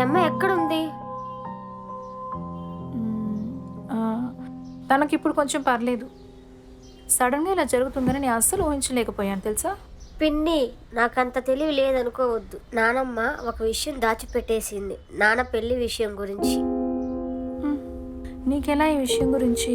అమ్మాయి ఎక్కడుంది? తనకిప్పుడు కొంచెం పర్లేదు. సడన్గా ఇలా జరుగుతుందని నేను అస్సలు ఊహించలేకపోయాను తెలుసా. పిన్ని, నాకంత తెలివి లేదనుకోవద్దు. నానమ్మ ఒక విషయం దాచిపెట్టేసింది, నాన్న పెళ్లి విషయం గురించి. నీకెలా ఈ విషయం గురించి?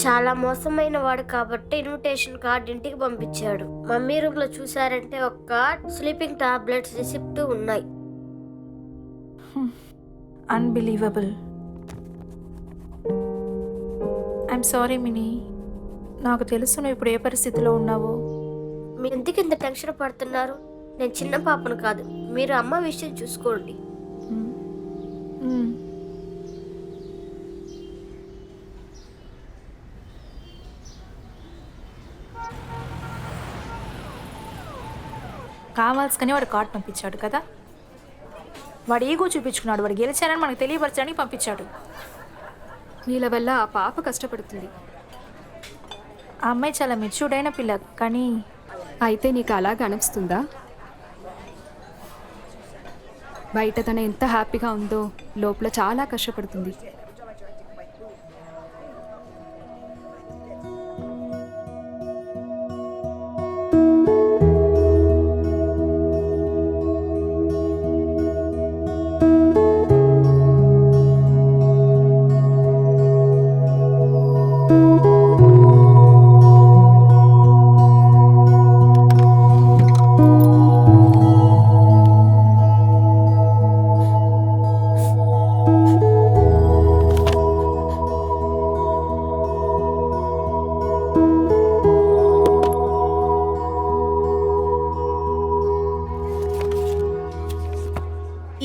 చాలా మోసమైన వాడు కాబట్టి ఇన్విటేషన్ కార్డ్ ఇంటికి పంపించాడు. మమ్మీ రూమ్ లో చూసారంటే ఒక కార్డ్, స్లీపింగ్ టాబ్లెట్స్, రిసిప్ట్ ఉన్నాయి. అన్బిలీవబుల్. I'm sorry mini. నాకు తెలుసు నువ్వు ఇప్పుడు ఏ పరిస్థితిలో ఉన్నావో. మీరు ఎందుకు ఇంత టెన్షన్ పడుతున్నారు? నేను చిన్న పాపను కాదు, మీరు అమ్మ విషయం చూసుకోండి. కావాల్సుకనే వాడు కార్డు పంపించాడు కదా. వాడు ఈగో చూపించుకున్నాడు. వాడు గెలిచారని మనకు తెలియపరచడానికి పంపించాడు. వీళ్ళ వల్ల ఆ పాప కష్టపడుతుంది. ఆ అమ్మాయి చాలా మెచ్యూర్డ్ అయిన పిల్ల. కానీ అయితే నీకు అలాగ అనిపిస్తుందా? బయట తన ఎంత హ్యాపీగా ఉందో లోపల చాలా కష్టపడుతుంది.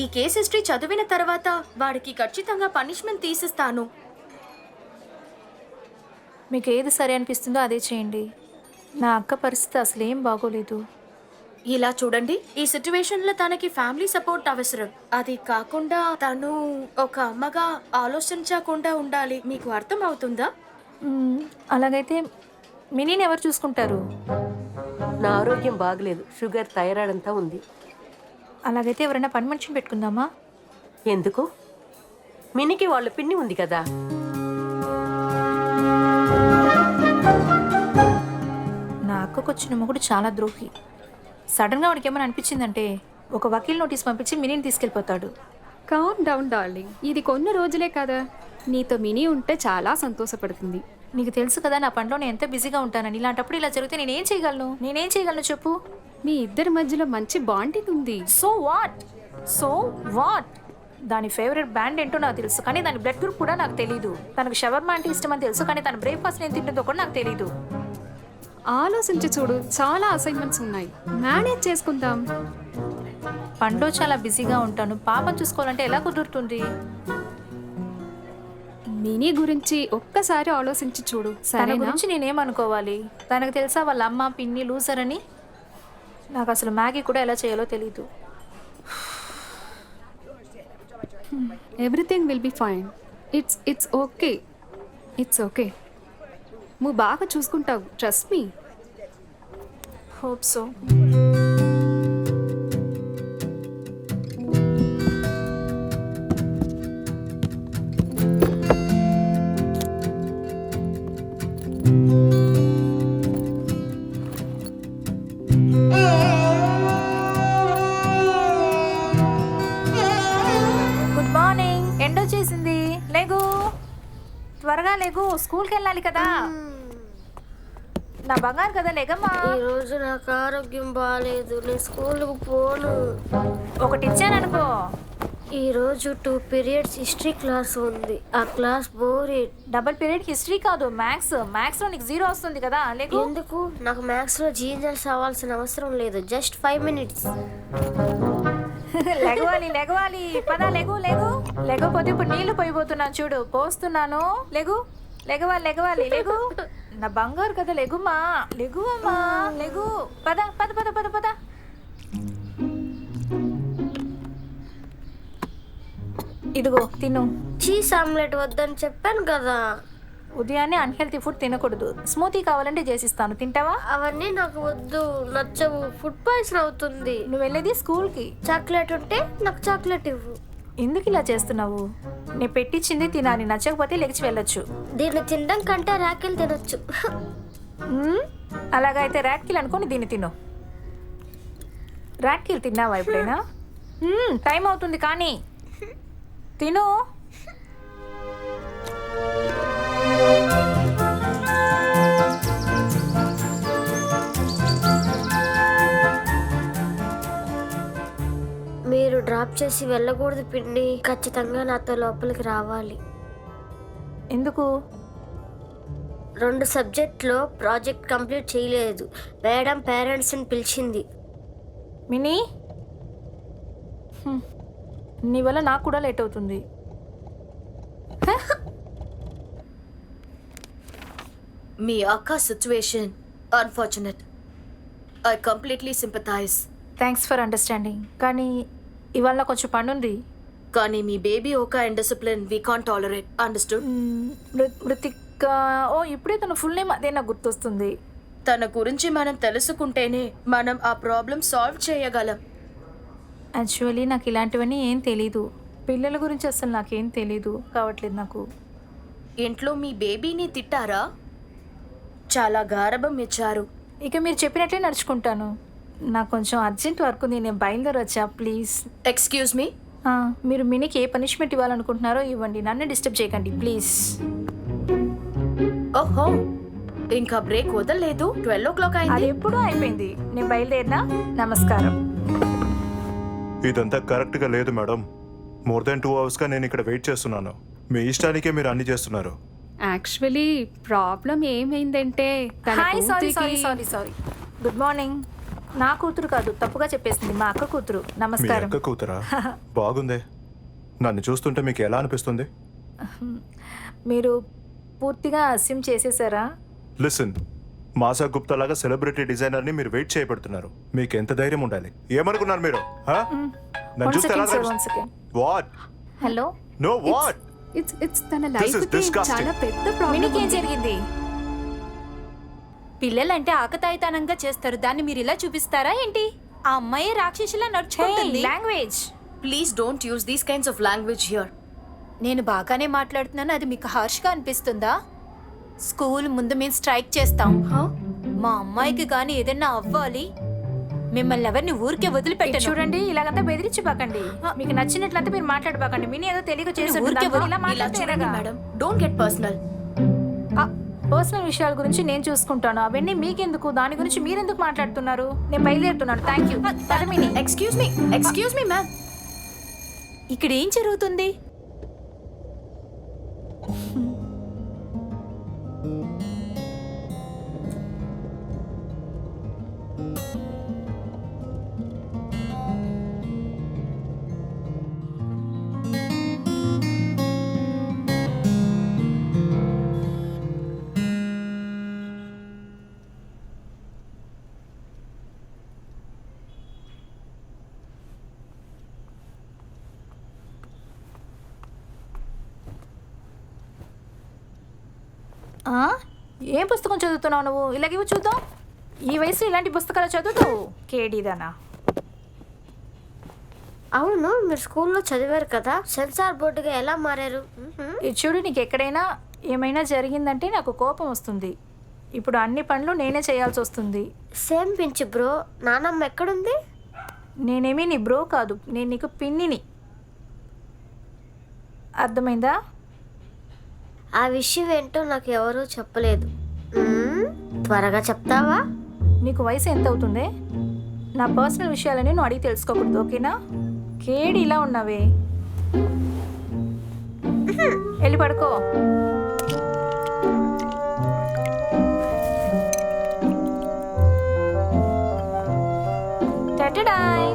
ఈ కేస్ హిస్టరీ చదివిన తర్వాత వాడికి ఖచ్చితంగా పనిష్మెంట్ తీసిస్తాను. మీకు ఏది సరే అనిపిస్తుందో అదే చేయండి. నా అక్క పరిస్థితి అసలు ఏం బాగోలేదు. ఇలా చూడండి, ఈ సిచ్యువేషన్లో తనకి ఫ్యామిలీ సపోర్ట్ అవసరం. అది కాకుండా తను ఒక అమ్మగా ఆలోచించకుండా ఉండాలి. మీకు అర్థం అవుతుందా? అలాగైతే మినీని ఎవరు చూసుకుంటారు? నా ఆరోగ్యం బాగలేదు, షుగర్, థైరాయిడ్ అంతా ఉంది. అలాగైతే ఎవరైనా పని మనిషిని పెట్టుకుందామా? ఎందుకు? మినికి వాళ్ళ పిన్ని ఉంది కదా. నా అక్కకు వచ్చిన మొగుడు చాలా ద్రోహి. సడన్గా వాడికి ఏమైనా అనిపించిందంటే ఒక వకీల్ నోటీస్ పంపించి మినీని తీసుకెళ్ళిపోతాడు. కామ్ డౌన్ డార్లింగ్, ఇది కొన్ని రోజులే కదా. నీతో మినీ ఉంటే చాలా సంతోషపడుతుంది. నీకు తెలుసు కదా నా పనిలో నేను ఎంత బిజీగా ఉంటానని. ఇలాంటప్పుడు ఇలా జరిగితే నేనేం చేయగలను చెప్పు. మీ ఇద్దరి మధ్యలో మంచి బాండింగ్ ఉంది. So what? దాని ఫేవరెట్ బ్యాండ్ ఏంటో నాకు తెలుసు, కానీ దాని బ్లడ్ గ్రూప్ కూడా నాకు తెలీదు. తనకు షవర్మా అంటే ఇష్టం అని తెలుసు, కానీ తన బ్రేక్ఫాస్ట్ నేను తింటుందో కూడా నాకు తెలీదు. ఆలోచించి చూడు, చాలా అసైన్మెంట్స్ ఉన్నాయి, మేనేజ్ చేసుకుందాం. పనిలో చాలా బిజీగా ఉంటాను. పాపం చూసుకోవాలంటే ఎలా కుదురుతుంది? మినీ గురించి ఒక్కసారి ఆలోచించి చూడు. తన సరేనా? గురించి నేనేమనుకోవాలి? తనకు తెలుసా వాళ్ళ అమ్మ పిన్ని లూజర్ అని? నాకు అసలు మ్యాగీ కూడా ఎలా చేయాలో తెలీదు. Everything will be fine. It's okay. నువ్వు బాగా చూసుకుంటావు, trust me. Hope so. Good morning. ఎండొచ్చేసింది, లేగు త్వరగా లేగు, స్కూల్కి వెళ్ళాలి కదా. నా బంగారు కదా, లేగమ్మా. ఈ రోజు నాకు ఆరోగ్యం బాగాలేదు, నేను స్కూల్కి పోను. ఒకటి ఇచ్చాననుకో. ఈ రోజు 2 periods హిస్టరీ క్లాస్ ఉంది, ఆ class boring. Double period history కాదు, మ్యాథ్స్ లో నీకు 0 వస్తుంది కదా. లేకు. ఎందుకు? నాకు మ్యాథ్స్ లో జీనియర్స్ అవ్వాల్సిన అవసరం లేదు, జస్ట్ 5 minutes. లెగవాలి పద, లేకపోతే ఇప్పుడు నీళ్లు పోయిపోతున్నాను చూడు, పోస్తున్నాను. లెగవాలి. నా బంగారు కదా, లెగుమా. పద. ఇదిగో తిను. చీజ్ ఆమ్లెట్ వద్దని చెప్పాను కదా. ఉదయాన్నే అన్హెల్తీ ఫుడ్ తినకూడదు. స్మూతీ కావాలంటే చేసిస్తాను, తింటావా? అవన్నీ నాకు వద్దు, నచ్చవు, ఫుడ్ పాయిజన్ అవుతుంది. నువ్వు వెళ్ళేది స్కూల్కి. చాక్లెట్ ఉంటే నాకు చాక్లెట్ ఇవ్వు. ఎందుకు ఇలా చేస్తున్నావు? నేను పెట్టించింది తినాలి, నచ్చకపోతే లెగిచి వెళ్ళొచ్చు. దీన్ని తినడం కంటే రాకిల్ తినొచ్చు. అలాగైతే ర్యాట్కిల్ అనుకొని దీన్ని తిను. ర్యాట్కిల్ తిన్నావా ఎప్పుడైనా? టైం అవుతుంది కానీ తిను. మీరు డ్రాప్ చేసి వెళ్ళకూడదు పిన్ని. ఖచ్చితంగా నాతో లోపలికి రావాలి. ఎందుకు? 2 సబ్జెక్ట్లో ప్రాజెక్ట్ కంప్లీట్ చేయలేదు. మేడం పేరెంట్స్ని పిలిచింది. మినీ, నీ వల్ల నాకు కూడా లేట్ అవుతుంది. మీ అక్క situation unfortunate. I completely sympathise. Thanks for understanding. కానీ ఇవాళ కొంచెం పని ఉంది. కానీ మీ బేబీ ఒక and discipline we can't tolerate. Understood? Mrithika. ఓ, ఇప్పుడే తన ఫుల్ నేమ్ అదే నాకు గుర్తొస్తుంది. తన గురించి మనం తెలుసుకుంటేనే మనం ఆ ప్రాబ్లం సాల్వ్ చేయగలం. యాక్చువల్లీ నాకు ఇలాంటివన్నీ ఏం తెలీదు. పిల్లల గురించి అసలు నాకేం తెలీదు కావట్లేదు నాకు. ఇంట్లో మీ బేబీని తిట్టారా? చాలా గారభం ఇచ్చారు. ఇక మీరు చెప్పినట్లే నడుచుకుంటాను. నాకు కొంచెం అర్జెంట్ వర్క్ ఉంది, నేను బయలుదేరి వచ్చా. Please excuse me. మీరు మినీకి ఏ పనిష్మెంట్ ఇవ్వాలనుకుంటున్నారో ఇవ్వండి, నన్ను డిస్టర్బ్ చేయకండి ప్లీజ్. ఓహో, ఇంకా బ్రేక్ వదలలేదు. 12 o'clock అది అయింది. ఎప్పుడూ అయిపోయింది. నేను బయలుదేరినా. నమస్కారం. ఇదంతా కరెక్ట్గా లేదు మేడం. మోర్ దాన్ 2 hours నేను ఇక్కడ వెయిట్ చేస్తున్నాను. మీ ఇష్టానికే మీరు అన్ని చేస్తున్నారు. యాక్చువల్లీ ప్రాబ్లం ఏమైందంటే తన హాయ్, సారీ సారీ కూతురికి- సారీ సారీ. Good morning. నా కూతురు కాదు, తప్పుగా చెప్పేసింది, మా అక్క కూతురు. మీ నమస్కారం. అక్క కూతురా? బాగుందే. నన్ను చూస్తుంటే మీకు ఎలా అనిపిస్తుంది? మీరు పూర్తిగా అస్యూమ్ చేసేసారా? లిసన్, మాసా గుప్తా లాగా సెలబ్రిటీ డిజైనర్ని మీరు వెయిట్ చేయబడుతున్నారు. మీకు ఎంత ధైర్యం ఉండాలి? ఏమనుకున్నారు మీరు? నన్ను చూస్తే ఎలా what? Hello, know what? It's తన is లైఫ్ disgusting. చాలా పెద్ద ప్రాబ్లం. మినీకి ఏం జరిగింది? పిల్లలంటే ఆకతాయితనంగా చేస్తారు, దాన్ని మీరు ఇలా చూపిస్తారా ఏంటి? ఆ అమ్మాయి రాక్షసిలా నడుచుకుంటుంది. Language. Please don't use these kinds of language here. నేను బాగానే మాట్లాడుతున్నాను, అది మీకు హార్ష్గా అనిపిస్తుందా? స్కూల్ ముందు మేము స్ట్రైక్ చేస్తాం. మా అమ్మాయికి కానీ ఏదైనా అవ్వాలి, మిమ్మల్ని ఎవరిని ఊరికే వదిలిపెట్టను. చూడండి, ఇలాగంతా బెదిరించిపోకండి. మీకు నచ్చినట్లంతా మీరు మాట్లాడబాకండి. మినీ ఏదో తెలియక చేసి ఊరికే ఉంటుంది. ఇలా ఇలా మాట్లాడితే చూడండి ఎలాగా? Madam, don't get personal. Personal విషయాల గురించి నేను చూసుకుంటాను, అవన్నీ మీకెందుకు? దాని గురించి మీరెందుకు మాట్లాడుతున్నారు? నేను బయలుదేరుతున్నాను. Thank you. Excuse me ma'am. ఇక్కడ ఏం జరుగుతుంది? ఏం పుస్తకం చదువుతున్నావు నువ్వు? ఇలాగేవో చూద్దాం. ఈ వయసు ఇలాంటి పుస్తకాలు చదువుతావు? కేడీదానా. అవును, మీరు స్కూల్లో చదివారు కదా, సెన్సార్ బోర్డుగా ఎలా మారారు? ఇది చూడు, నీకు ఎక్కడైనా ఏమైనా జరిగిందంటే నాకు కోపం వస్తుంది. ఇప్పుడు అన్ని పనులు నేనే చేయాల్సి వస్తుంది. Same pinch bro. నానమ్మ ఎక్కడుంది? నేనేమీ నీ బ్రో కాదు, నేను నీకు పిన్నిని. అర్థమైందా? ఆ విషయం ఏంటో నాకు ఎవరూ చెప్పలేదు. త్వరగా చెప్తావా? నీకు వయసు ఎంత అవుతుంది? నా పర్సనల్ విషయాలని నువ్వు అడిగి తెలుసుకోకూడదు, ఓకేనా? కేడి ఇలా ఉన్నావే, వెళ్ళి పడుకో. టటడాయ్.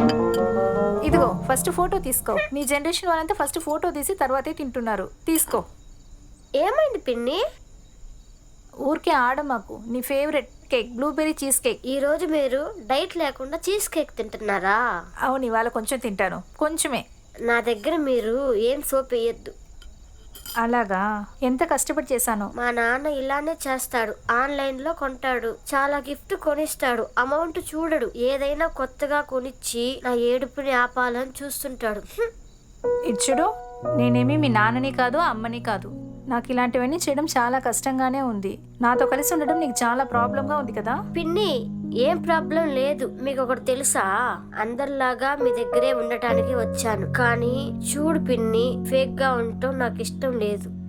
ఇదిగో ఫస్ట్ ఫోటో తీసుకో. మీ జనరేషన్ వాళ్ళంతా ఫస్ట్ ఫోటో తీసి తర్వాతే తింటున్నారు. తీసుకో. ఏమైంది పిన్ని? ఊరికే ఆడమాకు. నీ favourite cake, blueberry cheese cake. ఈ రోజు మీరు డైట్ లేకుండా చీజ్ కేక్ తింటున్నారా? అవును, ఇవాళ కొంచెం తింటాను, కొంచెమే. నా దగ్గర మీరు ఏం సోప్ వేయద్దు. అలాగా? ఎంత కష్టపడి చేశాను. మా నాన్న ఇలానే చేస్తాడు. ఆన్లైన్లో కొంటాడు, చాలా గిఫ్ట్ కొనిస్తాడు, అమౌంట్ చూడడు. ఏదైనా కొత్తగా కొనిచ్చి నా ఏడుపుని ఆపాలని చూస్తుంటాడు. ఇచ్చుడు నేనేమి మీ నాన్నని కాదు అమ్మని కాదు. నాకు ఇలాంటివన్నీ చేయడం చాలా కష్టంగానే ఉంది. నాతో కలిసి ఉండడం నీకు చాలా ప్రాబ్లంగా ఉంది కదా. పిన్ని ఏం ప్రాబ్లం లేదు. మీకు ఒకటి తెలుసా, అందరిలాగా మీ దగ్గరే ఉండటానికి వచ్చాను. కానీ చూడు పిన్ని, ఫేక్ గా ఉండటం నాకు ఇష్టం లేదు.